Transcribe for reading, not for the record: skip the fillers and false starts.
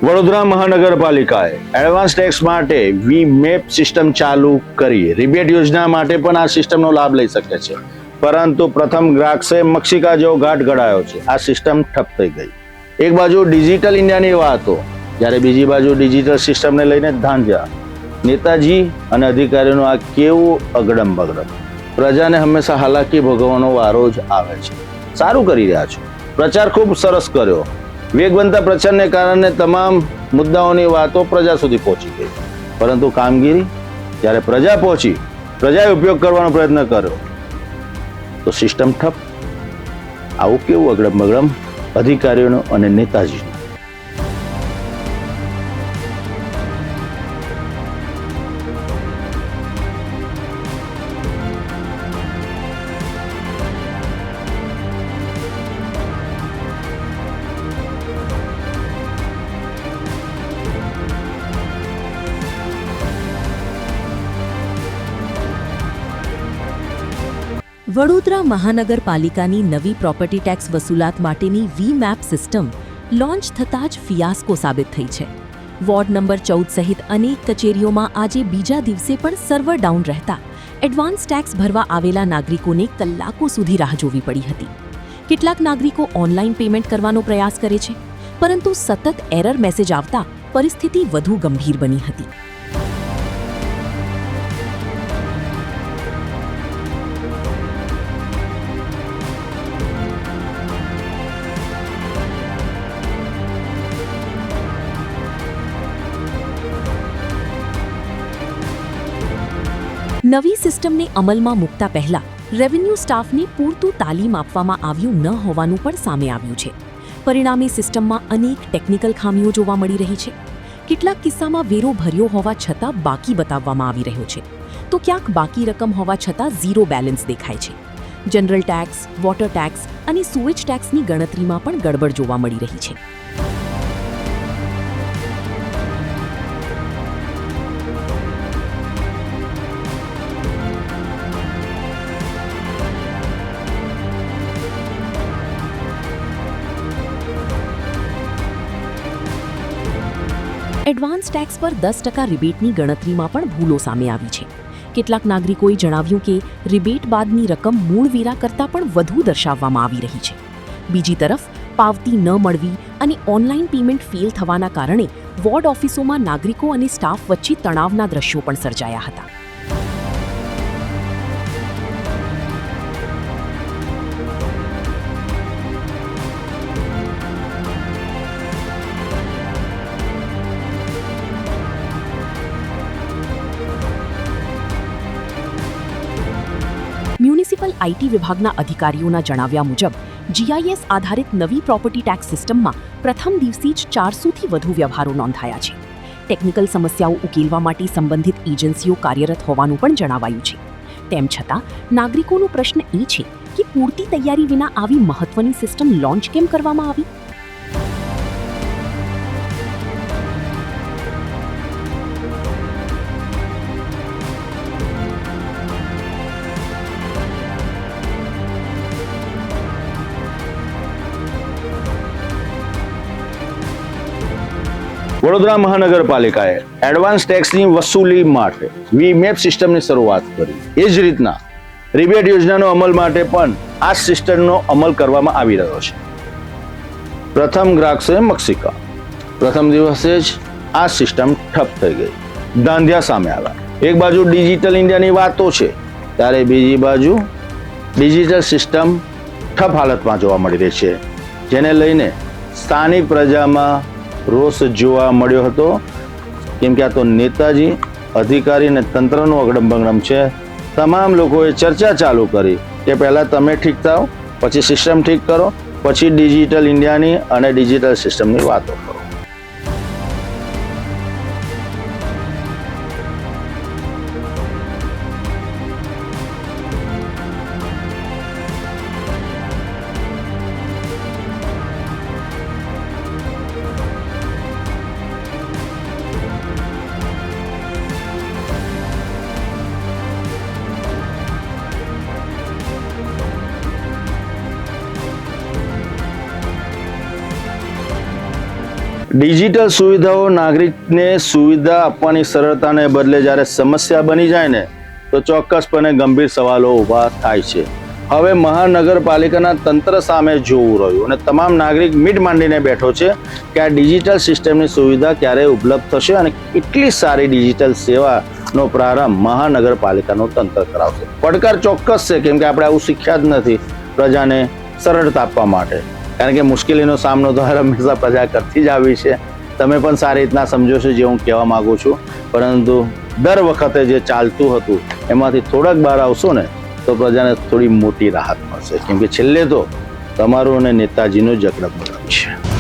વડોદરા મહાનગરપાલિકાએ advance tax માટે વી map system ચાલુ કરી રિબેટ યોજના માટે પણ આ સિસ્ટમનો લાભ લઈ શકે છે, પરંતુ પ્રથમ ગ્રાહકે મક્ષિકા જેવો ઘાટ ઘડાયો છે. આ સિસ્ટમ ઠપ થઈ ગઈ. એક બાજુ ડિજિટલ ઇન્ડિયાની વાતો, જ્યારે બીજી બાજુ ડિજિટલ સિસ્ટમને લઈને ધાંધ્યા. નેતાજી અને અધિકારીઓનું આ કેવું અગડમ બગડમ. પ્રજાને હંમેશા હાલાકી ભોગવવાનો વારો જ આવે છે. સારું કરી રહ્યા છો, પ્રચાર ખૂબ સરસ કર્યો. વેગવંતા પ્રચારને કારણે તમામ મુદ્દાઓની વાતો પ્રજા સુધી પહોંચી ગઈ, પરંતુ કામગીરી જ્યારે પ્રજા પહોંચી, પ્રજાએ ઉપયોગ કરવાનો પ્રયત્ન કર્યો તો સિસ્ટમ ઠપ. આવું કેવું અગડમ બગડમ અધિકારીઓનો અને નેતાજીનો. વડોદરા મહાનગરપાલિકાની નવી પ્રોપર્ટી ટેક્સ વસૂલાત માટેની વી મેપ સિસ્ટમ લોન્ચ થતાં જ ફિયાસ્કો સાબિત થઈ છે. વોર્ડ નંબર 14 સહિત અનેક કચેરીઓમાં આજે બીજા દિવસે પણ સર્વર ડાઉન રહેતા એડવાન્સ ટેક્સ ભરવા આવેલા નાગરિકોને કલાકો સુધી રાહ જોવી પડી હતી. કેટલાક નાગરિકો ઓનલાઈન પેમેન્ટ કરવાનો પ્રયાસ કરે છે, પરંતુ સતત એરર મેસેજ આવતા પરિસ્થિતિ વધુ ગંભીર બની હતી. નવી સિસ્ટમને અમલમાં મૂકતા પહેલા રેવન્યુ સ્ટાફને પૂરતું તાલીમ આપવામાં આવ્યું ન હોવાનું પણ સામે આવ્યું છે. પરિણામે સિસ્ટમમાં અનેક ટેકનિકલ ખામીઓ જોવા મળી રહી છે. કેટલાક કિસ્સામાં વેરો ભર્યો હોવા છતાં બાકી બતાવવામાં આવી રહ્યો છે, તો ક્યાંક બાકી રકમ હોવા છતાં ઝીરો બેલેન્સ દેખાય છે. જનરલ ટેક્સ, વોટર ટેક્સ અને સુએજ ટેક્સની ગણતરીમાં પણ ગડબડ જોવા મળી રહી છે. એડવાન્સ ટેક્સ પર 10% રિબેટની ગણતરીમાં પણ ભૂલો સામે આવી છે. કેટલાક નાગરિકોએ જણાવ્યું કે રિબેટ બાદની રકમ મૂળ વેરા કરતાં પણ વધુ દર્શાવવામાં આવી રહી છે. બીજી તરફ પાવતી ન મળવી અને ઓનલાઈન પેમેન્ટ ફેલ થવાના કારણે વોર્ડ ઓફિસોમાં નાગરિકો અને સ્ટાફ વચ્ચે તણાવના દ્રશ્યો પણ સર્જાયા હતા. મ્યુનિસિપલ આઈટી વિભાગના અધિકારીઓના જણાવ્યા મુજબ જીઆઈએસ આધારિત નવી પ્રોપર્ટી ટેક્સ સિસ્ટમમાં પ્રથમ દિવસે જ 400થી વધુ વ્યવહારો નોંધાયા છે. ટેકનિકલ સમસ્યાઓ ઉકેલવા માટે સંબંધિત એજન્સીઓ કાર્યરત હોવાનું પણ જણાવાયું છે. તેમ છતાં નાગરિકોનો પ્રશ્ન એ છે કે પૂરતી તૈયારી વિના આવી મહત્વની સિસ્ટમ લોન્ચ કેમ કરવામાં આવી? વડોદરા મહાનગરપાલિકાએ એડવાન્સ ટેક્સની વસૂલી માટે વી મેપ સિસ્ટમની શરૂઆત કરી. એ જ રીતના રિબેટ યોજનાનો અમલ માટે પણ આ સિસ્ટમનો અમલ કરવામાં આવી રહ્યો છે. પ્રથમ ગ્રાહકે મક્ષિકા. પ્રથમ દિવસે જ આ સિસ્ટમ ઠપ થઈ ગઈ. ધાંધ્યા સામે આવ્યા. એક બાજુ ડિજિટલ ઇન્ડિયાની વાતો છે, ત્યારે બીજી બાજુ ડિજિટલ સિસ્ટમ ઠપ હાલતમાં જોવા મળી રહી છે, જેને લઈને સ્થાનિક પ્રજામાં રોષ જોવા મળ્યો હતો. કેમ કે આ તો નેતાજી, અધિકારી અને તંત્રનું અગડમ બગડમ છે. તમામ લોકોએ ચર્ચા ચાલુ કરી કે પહેલા તમે ઠીક થાઓ, પછી સિસ્ટમ ઠીક કરો, પછી ડિજિટલ ઇન્ડિયાની અને ડિજિટલ સિસ્ટમની વાતો કરો. ડિજિટલ સુવિધાઓ નાગરિકને સુવિધા આપવાની સરળતાને બદલે જ્યારે સમસ્યા બની જાય ને તો ચોક્કસપણે ગંભીર સવાલો ઊભા થાય છે. હવે મહાનગરપાલિકાના તંત્ર સામે જોવું રહ્યું અને તમામ નાગરિક મીટ માંડીને બેઠો છે કે આ ડિજિટલ સિસ્ટમની સુવિધા ક્યારે ઉપલબ્ધ થશે અને કેટલી સારી ડિજિટલ સેવાનો પ્રારંભ મહાનગરપાલિકાનું તંત્ર કરાવશે. પડકાર ચોક્કસ છે, કેમ કે આપણે આવું શીખ્યા જ નથી પ્રજાને સરળતા આપવા માટે, કારણ કે મુશ્કેલીનો સામનો તો હંમેશા પ્રજા કરતી જ આવી છે. તમે પણ સારી રીતના સમજો છો જે હું કહેવા માંગુ છું, પરંતુ દર વખતે જે ચાલતું હતું એમાંથી થોડાક બહાર આવશો ને તો પ્રજાને થોડી મોટી રાહત મળશે, કેમ કે છેલ્લે તો તમારું અને નેતાજીનું જ અગ્રભૂમિ છે.